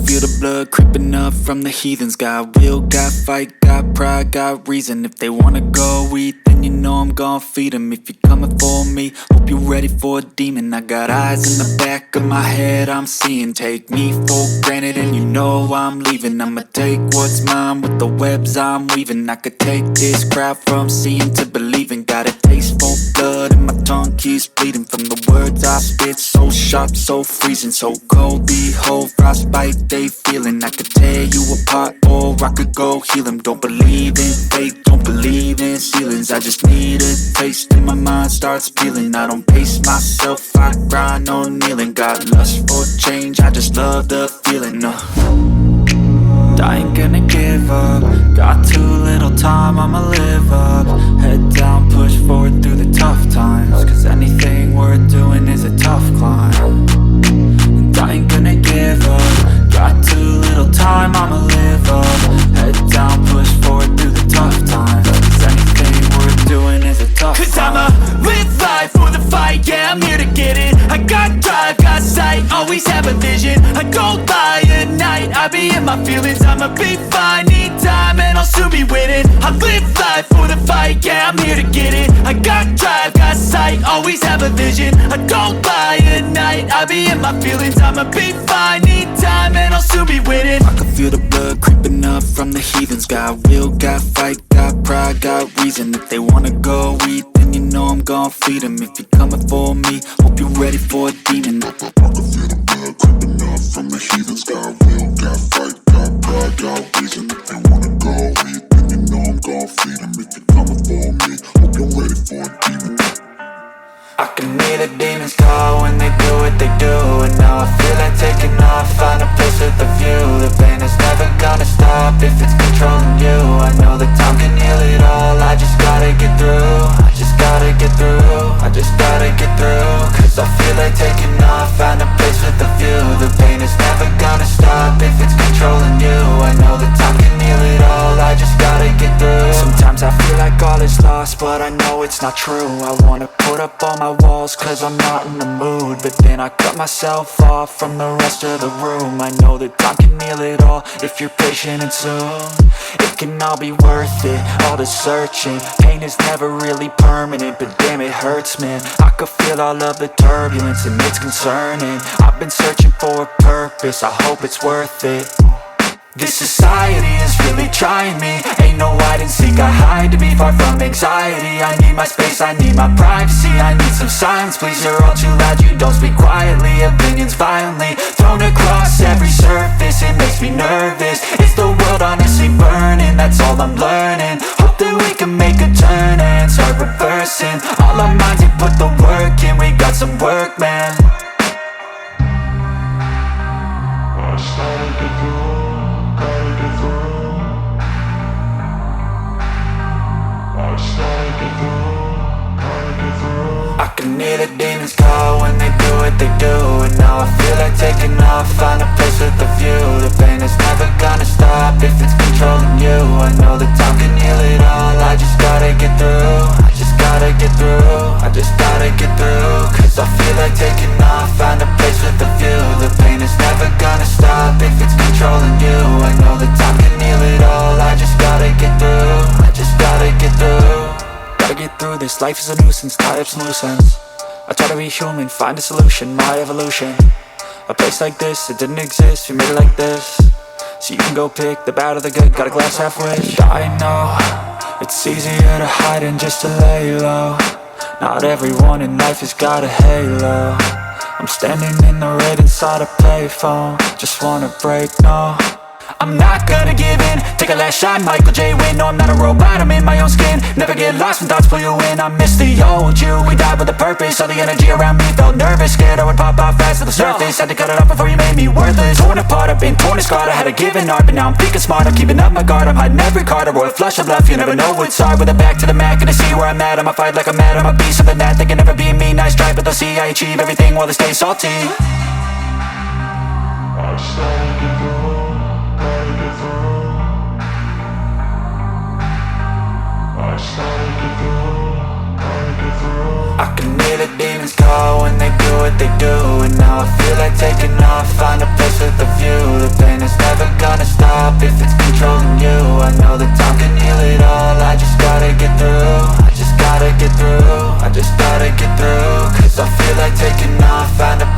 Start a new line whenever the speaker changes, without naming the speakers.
feel the blood creeping up from the heathens. Got will, got fight, got pride, got reason. If they wanna go eat, then you know I'm gon' feed them. If you're coming for me, hope you're ready for a demon. I got eyes in the back of my head, I'm seeing. Take me for granted and you know I'm leaving. I'ma take what's mine with the webs I'm weaving. I could take this crowd from seeing to believing. Got a taste for blood and my tongue keeps bleeding from the words I spit. So sharp, so freezing, so cold. Behold, frostbite they feeling. I could tear you apart or I could go heal them. Don't believe in fate, don't believe in ceilings. I just need a taste and my mind starts peeling. I don't pace myself, I grind on kneeling. Got lust for change, I just love the feeling. I ain't gonna give up. Got too little time, I'ma live up. Head down, push forward through the tough times. Cause anything worth doing is a tough climb. And I ain't gonna give up. Got too little time, I'ma live up. Head down, push forward through the tough times. Cause anything worth doing is a tough climb. Cause I'ma live life for the fight, yeah, I'm here to get it. I got drive, got sight, always have a vision. I don't lie at night, I be in my feelings. I'ma be fine, need time, and I'll soon be winning. I live life for the fight, yeah, I'm here to get it. I got drive, got sight, always have a vision. I don't lie at night, I be in my feelings. I'ma be fine, need time, and I'll soon be winning. I can feel the blood creeping up from the heathens. Got will, got fight, got pride, got reason. If they wanna go eat, then you know I'm gon' feed them. If you're coming for me, hope you're ready for a demon. I can feel the blood creeping up from the heathens. Got will, got fight, got pride, got reason. If they wanna go eat, then you know I'm gon' feed them. If you're coming for me, hope you're ready for a demon. I can hear the demons call when they do what they do. And now I feel like taking off, find a place with a view. The pain is never gonna stop if it's controlling you. I know that time can heal it all, I just gotta get through. I just gotta get through, I just gotta get through. Cause I feel like taking off, find a place with a view. The pain is never gonna stop if it's controlling you. I know that time can heal it all, I just gotta get through. Sometimes I feel like all is lost, but I know it's not true. I wanna put up all my walls cause I'm not in the mood. But then I cut myself off from the rest of the room. I know that time can heal it all if you're patient and soon. It can all be worth it, all the searching. Pain is never really permanent, but damn it hurts, man. I could feel all of the turbulence and it's concerning. I've been searching for a purpose, I hope it's worth it. This society is really trying me. Ain't no hide and seek, I hide to be far from anxiety. I need my space, I need my privacy. I need some silence, please, you're all too loud. You don't speak quietly, opinions violently thrown across every surface. It makes me nervous, is the world honestly burning? That's all I'm learning. Hope that we can make a turn and start reversing. All our minds and put the work in, we got some work, man. I started to go. I can hear the demons call when they do what they do. And now I feel like taking off, find a place with a view. The pain is never gonna stop if it's controlling you. I know that time can heal it all, I just gotta get through. I just gotta get through, I just gotta get through. Cause I feel like taking off, find a place with a view. The pain is never gonna stop if it's controlling you. I know that time can heal it all, I just gotta get through. I just gotta get through. Gotta get through this, life is a nuisance, tie up some loose ends. I try to be human, find a solution, my evolution. A place like this, it didn't exist, we made it like this. So you can go pick the bad or the good, got a glass half wish. I know, it's easier to hide than just to lay low. Not everyone in life has got a halo. I'm standing in the red inside a payphone, just wanna break, no. I'm not gonna give in, take a last shot, Michael J. Win. No, I'm not a robot, I'm in my own skin. Never get lost when thoughts pull you in. I miss the old you, we died with a purpose. All the energy around me felt nervous, scared I would pop out fast to the surface. Had to cut it off before you made me worthless. Torn apart, I've been torn and scarred. I had a given art, but now I'm thinking smart. I'm keeping up my guard, I'm hiding every card. A royal flush of love, you never know what's hard. With a back to the mat, gonna see where I'm at. I'ma fight like I'm mad, I'ma be something that they can never be me. Nice try, but they'll see I achieve everything while they stay salty. I started to go. I can hear the demons call when they do what they do. And now I feel like taking off, find a place with a view. The pain
Just gotta get through, cause I feel like taking off. Find a